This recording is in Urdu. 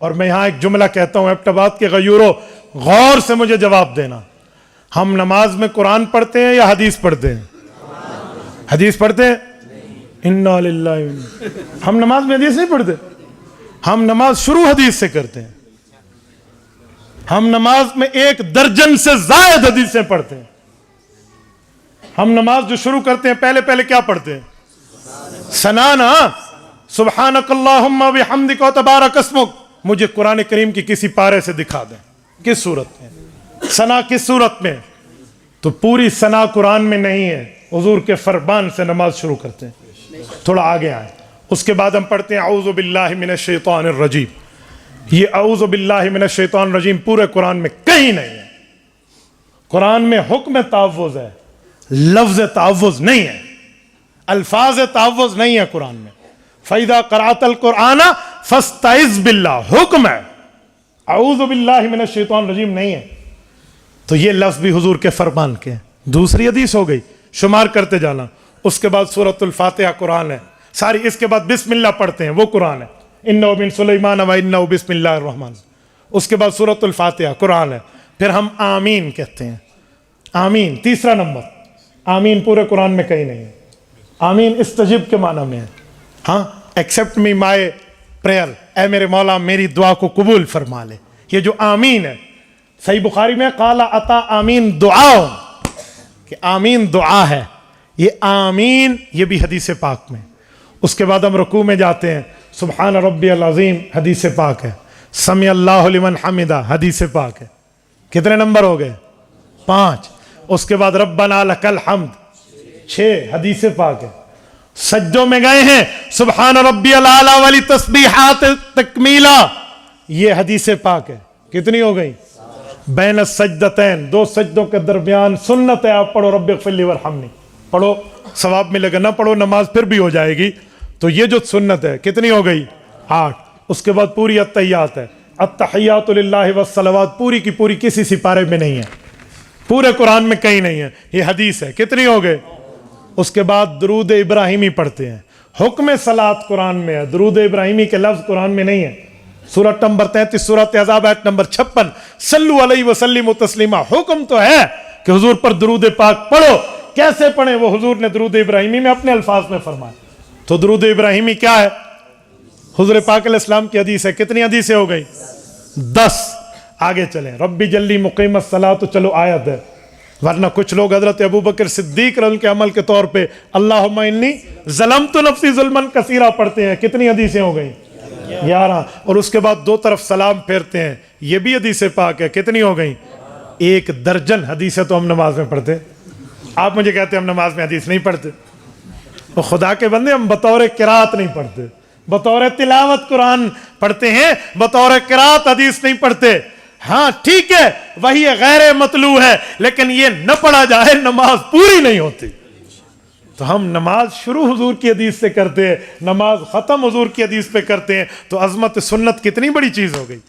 اور میں یہاں ایک جملہ کہتا ہوں ایبٹ آباد کے غیوروں، غور سے مجھے جواب دینا، ہم نماز میں قرآن پڑھتے ہیں یا حدیث پڑھتے ہیں؟ حدیث پڑھتے ہیں؟ انا للہ، ہم نماز میں حدیث نہیں پڑھتے، ہم نماز شروع حدیث سے کرتے ہیں، ہم نماز میں 1 درجن سے زائد حدیثیں پڑھتے ہیں۔ ہم نماز جو شروع کرتے ہیں پہلے کیا پڑھتے ہیں؟ ثنا نا، سبحانک اللہم و بحمدک و تبارک اسمک۔ مجھے قرآن کریم کی کسی پارے سے دکھا دیں کس صورت میں ثنا، کس صورت میں؟ تو پوری ثنا قرآن میں نہیں ہے، حضور کے فرمان سے نماز شروع کرتے ہیں۔ تھوڑا آگے آئیں، اس کے بعد ہم پڑھتے ہیں اعوذ باللہ من الشیطان الرجیم۔ یہ اعوذ باللہ من الشیطان الرجیم پورے قرآن میں کہیں نہیں ہے۔ قرآن میں حکم تعوذ ہے، لفظ تعوذ نہیں ہے، الفاظ تعوذ نہیں ہے قرآن میں۔ فَإِذَا قَرَأْتَ الْقُرْآنَ فَاسْتَعِذْ بِاللَّهِ، حکم ہے، اعوذ باللہ من الشیطان الرجیم نہیں ہے۔ تو یہ لفظ بھی حضور کے فرمان کے ہیں۔ دوسری حدیث ہو گئی، شمار کرتے جانا۔ اس کے بعد سورۃ الفاتحہ قرآن ہے ساری، اس کے بعد بسم اللہ پڑھتے ہیں وہ قرآن ہے، اِنَّهُ مِن سُلَيْمَانَ وَإِنَّهُ بسم اللہ الرحمن۔ اس کے بعد سورۃ الفاتحہ قرآن ہے۔ پھر ہم آمین کہتے ہیں، آمین تیسرا نمبر۔ آمین پورے قرآن میں کہیں نہیں ہے۔ آمین استجب کے معنی میں ہے، ہاں، ایکسپٹ می مائی پریئر، اے میرے مولا میری دعا کو قبول فرما لے۔ یہ جو آمین ہے، صحیح بخاری میں قال اتا آمین دعا، کہ آمین دعا ہے، یہ آمین یہ بھی حدیث پاک میں۔ اس کے بعد ہم رکوع میں جاتے ہیں، سبحان ربی العظیم حدیث پاک ہے، سمع اللہ لمن حمدہ حدیث پاک ہے۔ کتنے نمبر ہو گئے؟ 5۔ اس کے بعد ربنا لک الحمد 6 حدیث پاک ہے۔ سجدوں میں گئے ہیں، سبحان ربی الاعلی والی تسبیحات تکمیلا، یہ حدیث پاک ہے۔ کتنی ہو گئی؟ بین السجدتین، 2 سجدوں کے درمیان سنت ہے، آپ پڑھو رب اغفر لی وارحمنی، پڑھو ثواب ملے گا، نہ پڑھو نماز پھر بھی ہو جائے گی۔ تو یہ جو سنت ہے کتنی ہو گئی؟ 8۔ اس کے بعد پوری التحیات ہے، التحیات للہ والصلوات، پوری کی پوری کسی سپارے میں نہیں ہے، پورے قرآن میں کہیں نہیں ہے، یہ حدیث ہے۔ کتنی ہو گئے؟ اس کے بعد درود ابراہیمی پڑھتے ہیں، حکم صلاۃ قرآن میں ہے، درود ابراہیمی کے لفظ قرآن میں نہیں ہے۔ سورۃ نمبر 33 سورۃ احزاب آیت نمبر 56، صلو علیہ وسلم تسلیما، حکم تو ہے کہ حضور پر درود پاک پڑھو۔ کیسے پڑھیں؟ وہ حضور نے درود ابراہیمی میں اپنے الفاظ میں فرمایا۔ تو درود ابراہیمی کیا ہے؟ حضور پاک علیہ السلام کی حدیث ہے۔ کتنی حدیثیں ہو گئی؟ 10۔ آگے چلیں، ربی جلی مقیم الصلاۃ، تو چلو آیت ہے، ورنہ کچھ لوگ حضرت ابوبکر صدیق رضی اللہ عنہ کے عمل کے طور پہ اللہم انی ظلمت نفسی ظلما کثیرا پڑھتے ہیں۔ کتنی حدیثیں ہو گئی؟ 11۔ اور اس کے بعد 2 طرف سلام پھیرتے ہیں، یہ بھی حدیث پاک ہے۔ کتنی ہو گئی؟ 1 درجن حدیثیں تو ہم نماز میں پڑھتے ہیں۔ آپ مجھے کہتے ہیں ہم نماز میں حدیث نہیں پڑھتے، تو خدا کے بندے ہم بطور قرات نہیں پڑھتے، بطور تلاوت قرآن پڑھتے ہیں، بطور قرات حدیث نہیں پڑھتے۔ ہاں ٹھیک ہے، وہی غیر مطلوع ہے، لیکن یہ نہ پڑھا جائے نماز پوری نہیں ہوتی۔ تو ہم نماز شروع حضور کی حدیث سے کرتے ہیں، نماز ختم حضور کی حدیث پہ کرتے ہیں، تو عظمت سنت کتنی بڑی چیز ہو گئی۔